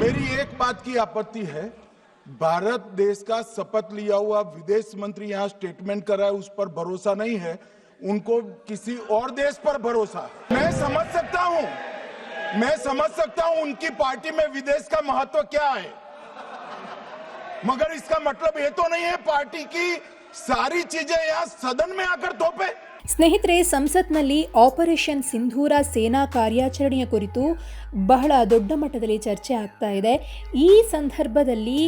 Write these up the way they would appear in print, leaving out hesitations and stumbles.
मेरी एक बात की आपत्ति है, भारत देश का शपथ लिया हुआ विदेश मंत्री यहाँ स्टेटमेंट कर रहा है, उस पर भरोसा नहीं है, उनको किसी और देश पर भरोसा है। मैं समझ सकता हूं उनकी पार्टी में विदेश का महत्व क्या है, मगर इसका मतलब ये तो नहीं है पार्टी की सारी चीजें यहाँ सदन में आकर थोपे। ಸ್ನೇಹಿತರೆ, ಸಂಸತ್ನಲ್ಲಿ ಆಪರೇಷನ್ ಸಿಂಧೂರ ಸೇನಾ ಕಾರ್ಯಾಚರಣೆಯ ಕುರಿತು ಬಹಳ ದೊಡ್ಡ ಮಟ್ಟದಲ್ಲಿ ಚರ್ಚೆ ಆಗ್ತಾ ಇದೆ. ಈ ಸಂದರ್ಭದಲ್ಲಿ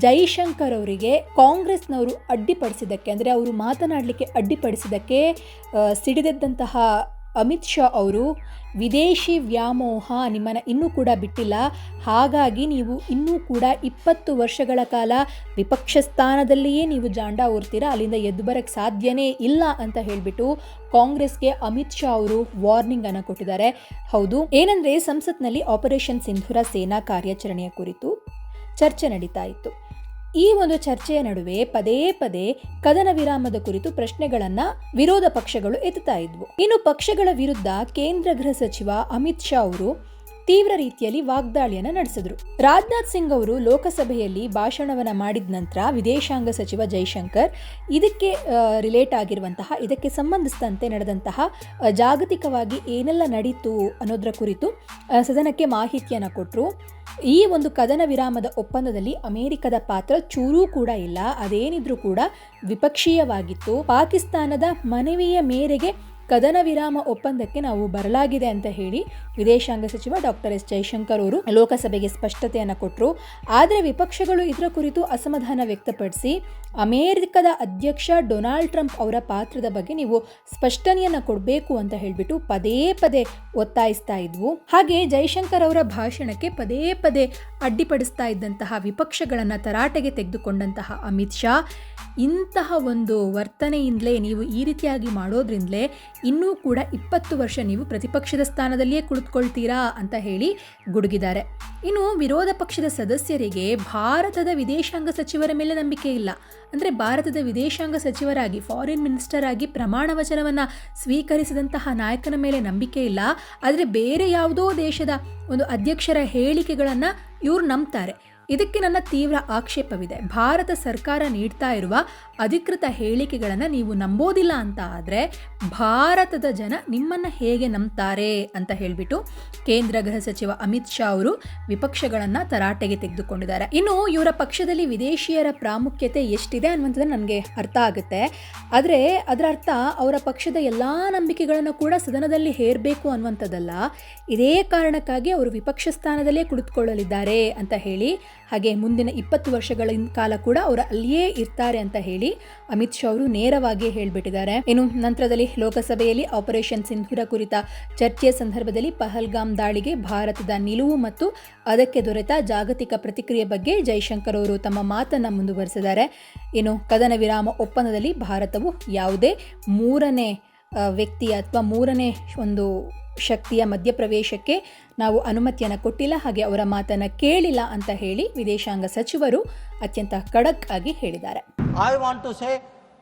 ಜೈಶಂಕರ್ ಅವರಿಗೆ ಕಾಂಗ್ರೆಸ್ನವರು ಅಡ್ಡಿಪಡಿಸಿದ್ದಕ್ಕೆ, ಅಂದರೆ ಅವರು ಮಾತನಾಡಲಿಕ್ಕೆ ಅಡ್ಡಿಪಡಿಸಿದ್ದಕ್ಕೆ ಸಿಡಿದೆದ್ದಂತಹ ಅಮಿತ್ ಶಾ ಅವರು ವಿದೇಶಿ ವ್ಯಾಮೋಹ ನಿಮ್ಮನ್ನು ಇನ್ನೂ ಕೂಡ ಬಿಟ್ಟಿಲ್ಲ, ಹಾಗಾಗಿ ನೀವು ಇನ್ನೂ ಕೂಡ 20 ವರ್ಷಗಳ ಕಾಲ ವಿಪಕ್ಷ ಸ್ಥಾನದಲ್ಲಿಯೇ ನೀವು ಜಾಂಡ ಊರ್ತೀರಾ, ಅಲ್ಲಿಂದ ಎದ್ದು ಬರೋಕ್ಕೆ ಸಾಧ್ಯನೇ ಇಲ್ಲ ಅಂತ ಹೇಳಿಬಿಟ್ಟು ಕಾಂಗ್ರೆಸ್ಗೆ ಅಮಿತ್ ಶಾ ಅವರು ವಾರ್ನಿಂಗ್ ಅನ್ನು ಕೊಟ್ಟಿದ್ದಾರೆ. ಹೌದು, ಏನಂದರೆ ಸಂಸತ್ನಲ್ಲಿ ಆಪರೇಷನ್ ಸಿಂಧೂರ ಸೇನಾ ಕಾರ್ಯಾಚರಣೆಯ ಕುರಿತು ಚರ್ಚೆ ನಡೀತಾ ಇತ್ತು. ಈ ಒಂದು ಚರ್ಚೆಯ ನಡುವೆ ಪದೇ ಪದೇ ಕದನ ವಿರಾಮದ ಕುರಿತು ಪ್ರಶ್ನೆಗಳನ್ನು ವಿರೋಧ ಪಕ್ಷಗಳು ಎತ್ತುತ್ತಾ ಇದ್ವು. ಇನ್ನು ಪಕ್ಷಗಳ ವಿರುದ್ಧ ಕೇಂದ್ರ ಗೃಹ ಸಚಿವ ಅಮಿತ್ ಶಾ ಅವರು ತೀವ್ರ ರೀತಿಯಲ್ಲಿ ವಾಗ್ದಾಳಿಯನ್ನು ನಡೆಸಿದ್ರು. ರಾಜನಾಥ್ ಸಿಂಗ್ ಅವರು ಲೋಕಸಭೆಯಲ್ಲಿ ಭಾಷಣವನ್ನು ಮಾಡಿದ ನಂತರ ವಿದೇಶಾಂಗ ಸಚಿವ ಜೈಶಂಕರ್ ಇದಕ್ಕೆ ರಿಲೇಟ್ ಆಗಿರುವಂತಹ, ಇದಕ್ಕೆ ಸಂಬಂಧಿಸಿದಂತೆ ನಡೆದಂತಹ ಜಾಗತಿಕವಾಗಿ ಏನೆಲ್ಲ ನಡೀತು ಅನ್ನೋದರ ಕುರಿತು ಸದನಕ್ಕೆ ಮಾಹಿತಿಯನ್ನು ಕೊಟ್ಟರು. ಈ ಒಂದು ಕದನ ವಿರಾಮದ ಒಪ್ಪಂದದಲ್ಲಿ ಅಮೆರಿಕದ ಪಾತ್ರ ಚೂರೂ ಕೂಡ ಇಲ್ಲ, ಅದೇನಿದ್ರೂ ಕೂಡ ವಿಪಕ್ಷೀಯವಾಗಿತ್ತು. ಪಾಕಿಸ್ತಾನದ ಮನವಿಯ ಮೇರೆಗೆ ಕದನ ವಿರಾಮ ಒಪ್ಪಂದಕ್ಕೆ ನಾವು ಬರಲಾಗಿದೆ ಅಂತ ಹೇಳಿ ವಿದೇಶಾಂಗ ಸಚಿವ ಡಾಕ್ಟರ್ ಎಸ್ ಜೈಶಂಕರ್ ಅವರು ಲೋಕಸಭೆಗೆ ಸ್ಪಷ್ಟತೆಯನ್ನು ಕೊಟ್ಟರು. ಆದರೆ ವಿಪಕ್ಷಗಳು ಇದರ ಕುರಿತು ಅಸಮಾಧಾನ ವ್ಯಕ್ತಪಡಿಸಿ ಅಮೆರಿಕದ ಅಧ್ಯಕ್ಷ ಡೊನಾಲ್ಡ್ ಟ್ರಂಪ್ ಅವರ ಪಾತ್ರದ ಬಗ್ಗೆ ನೀವು ಸ್ಪಷ್ಟನೆಯನ್ನು ಕೊಡಬೇಕು ಅಂತ ಹೇಳಿಬಿಟ್ಟು ಪದೇ ಪದೇ ಒತ್ತಾಯಿಸ್ತಾ ಇದ್ವು. ಹಾಗೆ ಜೈಶಂಕರ್ ಅವರ ಭಾಷಣಕ್ಕೆ ಪದೇ ಪದೇ ಅಡ್ಡಿಪಡಿಸ್ತಾ ಇದ್ದಂತಹ ವಿಪಕ್ಷಗಳನ್ನು ತರಾಟೆಗೆ ತೆಗೆದುಕೊಂಡಂತಹ ಅಮಿತ್ ಶಾ ಇಂತಹ ಒಂದು ವರ್ತನೆಯಿಂದಲೇ, ನೀವು ಈ ರೀತಿಯಾಗಿ ಮಾಡೋದ್ರಿಂದಲೇ ಇನ್ನೂ ಕೂಡ 20 ವರ್ಷ ನೀವು ಪ್ರತಿಪಕ್ಷದ ಸ್ಥಾನದಲ್ಲಿಯೇ ಕುಳಿತುಕೊಳ್ತೀರಾ ಅಂತ ಹೇಳಿ ಗುಡುಗಿದ್ದಾರೆ. ಇನ್ನು ವಿರೋಧ ಪಕ್ಷದ ಸದಸ್ಯರಿಗೆ ಭಾರತದ ವಿದೇಶಾಂಗ ಸಚಿವರ ಮೇಲೆ ನಂಬಿಕೆ ಇಲ್ಲ. ಅಂದರೆ ಭಾರತದ ವಿದೇಶಾಂಗ ಸಚಿವರಾಗಿ, ಫಾರಿನ್ ಮಿನಿಸ್ಟರ್ ಆಗಿ ಪ್ರಮಾಣ ವಚನವನ್ನು ಸ್ವೀಕರಿಸಿದಂತಹ ನಾಯಕನ ಮೇಲೆ ನಂಬಿಕೆ ಇಲ್ಲ. ಆದರೆ ಬೇರೆ ಯಾವುದೋ ದೇಶದ ಒಂದು ಅಧ್ಯಕ್ಷರ ಹೇಳಿಕೆಗಳನ್ನು ಇವರು ನಂಬ್ತಾರೆ. ಇದಕ್ಕೆ ನನ್ನ ತೀವ್ರ ಆಕ್ಷೇಪವಿದೆ. ಭಾರತ ಸರ್ಕಾರ ನೀಡ್ತಾ ಇರುವ ಅಧಿಕೃತ ಹೇಳಿಕೆಗಳನ್ನು ನೀವು ನಂಬೋದಿಲ್ಲ ಅಂತ ಆದರೆ ಭಾರತದ ಜನ ನಿಮ್ಮನ್ನು ಹೇಗೆ ನಂಬ್ತಾರೆ ಅಂತ ಹೇಳಿಬಿಟ್ಟು ಕೇಂದ್ರ ಗೃಹ ಸಚಿವ ಅಮಿತ್ ಶಾ ಅವರು ವಿಪಕ್ಷಗಳನ್ನು ತರಾಟೆಗೆ ತೆಗೆದುಕೊಂಡಿದ್ದಾರೆ. ಇನ್ನು ಇವರ ಪಕ್ಷದಲ್ಲಿ ವಿದೇಶಿಯರ ಪ್ರಾಮುಖ್ಯತೆ ಎಷ್ಟಿದೆ ಅನ್ನುವಂಥದ್ದು ನನಗೆ ಅರ್ಥ ಆಗುತ್ತೆ. ಆದರೆ ಅದರ ಅರ್ಥ ಅವರ ಪಕ್ಷದ ಎಲ್ಲ ನಂಬಿಕೆಗಳನ್ನು ಕೂಡ ಸದನದಲ್ಲಿ ಹೇರಬೇಕು ಅನ್ನುವಂಥದ್ದಲ್ಲ. ಇದೇ ಕಾರಣಕ್ಕಾಗಿ ಅವರು ವಿಪಕ್ಷ ಸ್ಥಾನದಲ್ಲೇ ಕುಳಿತುಕೊಳ್ಳಲಿದ್ದಾರೆ ಅಂತ ಹೇಳಿ, ಹಾಗೆ ಮುಂದಿನ 20 ವರ್ಷಗಳ ಕಾಲ ಕೂಡ ಅವರು ಅಲ್ಲಿಯೇ ಇರ್ತಾರೆ ಅಂತ ಹೇಳಿ ಅಮಿತ್ ಶಾ ಅವರು ನೇರವಾಗಿ ಹೇಳಿಬಿಟ್ಟಿದ್ದಾರೆ. ಇನ್ನು ನಂತರದಲ್ಲಿ ಲೋಕಸಭೆಯಲ್ಲಿ ಆಪರೇಷನ್ ಸಿಂಧೂರ ಕುರಿತ ಚರ್ಚೆಯ ಸಂದರ್ಭದಲ್ಲಿ ಪಹಲ್ಗಾಮ್ ದಾಳಿಗೆ ಭಾರತದ ನಿಲುವು ಮತ್ತು ಅದಕ್ಕೆ ದೊರೆತ ಜಾಗತಿಕ ಪ್ರತಿಕ್ರಿಯೆ ಬಗ್ಗೆ ಜೈಶಂಕರ್ ಅವರು ತಮ್ಮ ಮಾತನ್ನು ಮುಂದುವರಿಸಿದ್ದಾರೆ. ಇನ್ನು ಕದನ ವಿರಾಮ ಒಪ್ಪಂದದಲ್ಲಿ ಭಾರತವು ಯಾವುದೇ ಮೂರನೇ ವ್ಯಕ್ತಿಯ ಅಥವಾ ಮೂರನೇ ಒಂದು ಶಕ್ತಿಯ ಮಧ್ಯಪ್ರವೇಶಕ್ಕೆ ನಾವು ಅನುಮತಿಯನ್ನು ಕೊಟ್ಟಿಲ್ಲ, ಹಾಗೆ ಅವರ ಮಾತನ್ನು ಕೇಳಿಲ್ಲ ಅಂತ ಹೇಳಿ ವಿದೇಶಾಂಗ ಸಚಿವರು ಅತ್ಯಂತ ಖಡಕ್ ಆಗಿ ಹೇಳಿದ್ದಾರೆ. I want to say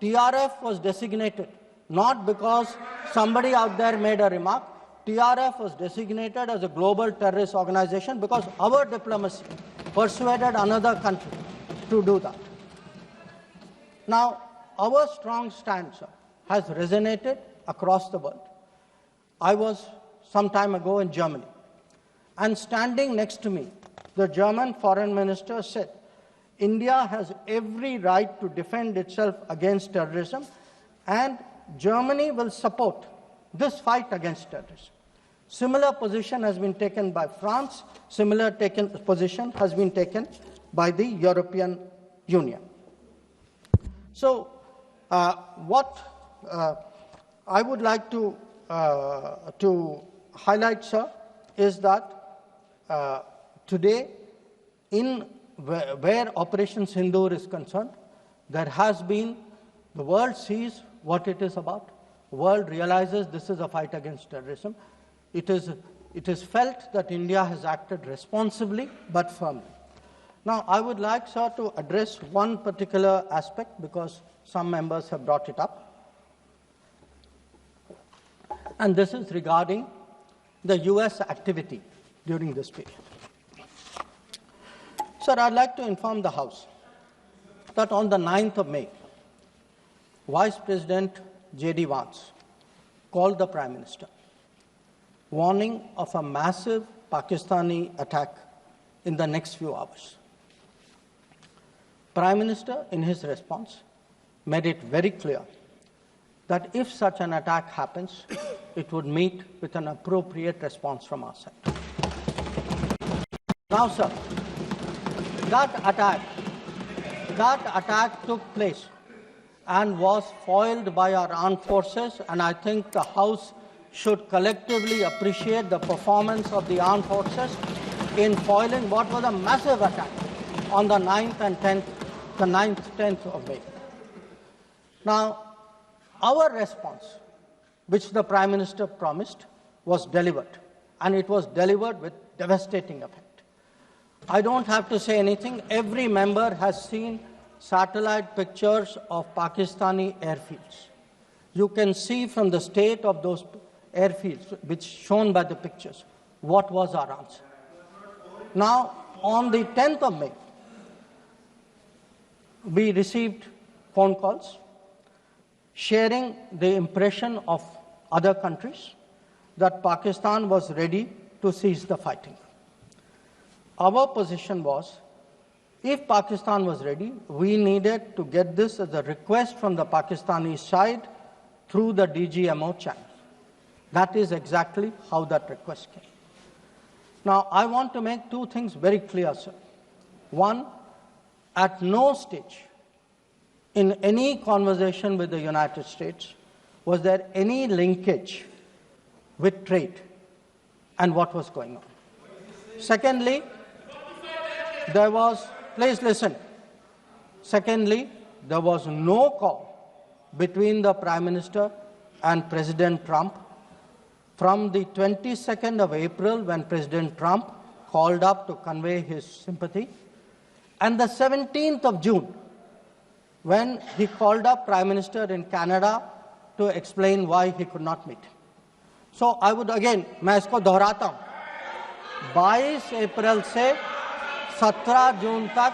TRF was designated not because somebody out there made a remark. TRF was designated as a global terrorist organization because our diplomacy persuaded another country to do that. Now, our strong stance has resonated across the world. I was some time ago in Germany, and standing next to me, the German foreign minister said, India has every right to defend itself against terrorism, and Germany will support this fight against terrorism. Similar position has been taken by France, similar position has been taken by the European Union. So, what I would like to highlight, sir, is that today, in where Operation Sindoor is concerned, there has been, the world sees what it is about. The world realizes this is a fight against terrorism. It is felt that India has acted responsibly but firmly. Now, I would like, sir, to address one particular aspect because some members have brought it up. And this is regarding the US activity during this period. Sir, I'd like to inform the House that on the 9th of May, Vice President J.D. Vance called the Prime Minister, warning of a massive Pakistani attack in the next few hours. Prime Minister, in his response, made it very clear that if such an attack happens, it would meet with an appropriate response from our side. Now, sir, that attack took place and was foiled by our armed forces, and I think the House should collectively appreciate the performance of the armed forces in foiling what was a massive attack on the 9th and 10th of May. Now, our response, which the Prime Minister promised, was delivered, and it was delivered with devastating effect. I don't have to say anything. Every member has seen satellite pictures of Pakistani airfields. You can see from the state of those airfields, which shown by the pictures, what was our answer. Now, on the 10th of May, we received phone calls sharing the impression of other countries that Pakistan was ready to cease the fighting. Our position was, if Pakistan was ready, we needed to get this as a request from the Pakistani side through the DGMO channel. That is exactly how that request came. Now, I want to make two things very clear, sir. One, at no stage in any conversation with the United States was there any linkage with trade and what was going on. Secondly, please listen. Secondly, there was no call between the Prime Minister and President Trump from the 22nd of April, when President Trump called up to convey his sympathy, and the 17th of June, when he called up Prime Minister in Canada to explain why he could not meet. So I would again, मैं इसको दोहराता हूँ, 22 अप्रैल से 17 जून तक।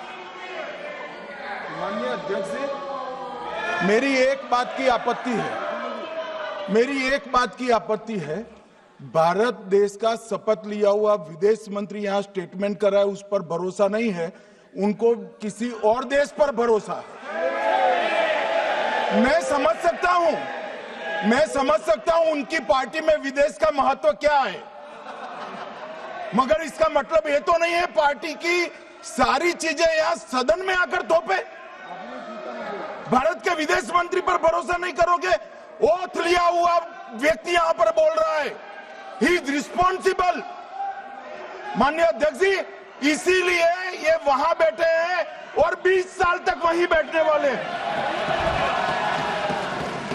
माननीय अध्यक्ष जी, मेरी एक बात की आपत्ति है, भारत देश का शपथ लिया हुआ विदेश मंत्री यहाँ स्टेटमेंट कर रहा है, उस पर भरोसा नहीं है, उनको किसी और देश पर भरोसा है। मैं समझ सकता हूं उनकी पार्टी में विदेश का महत्व क्या है, मगर इसका मतलब ये तो नहीं है पार्टी की सारी चीजें यहां सदन में आकर थोपे। भारत के विदेश मंत्री पर भरोसा नहीं करोगे? ओथ लिया हुआ व्यक्ति यहां पर बोल रहा है, ही इज रिस्पॉन्सिबल। माननीय अध्यक्ष जी, इसीलिए ये वहां बैठे हैं और 20 साल तक वहीं बैठने वाले हैं।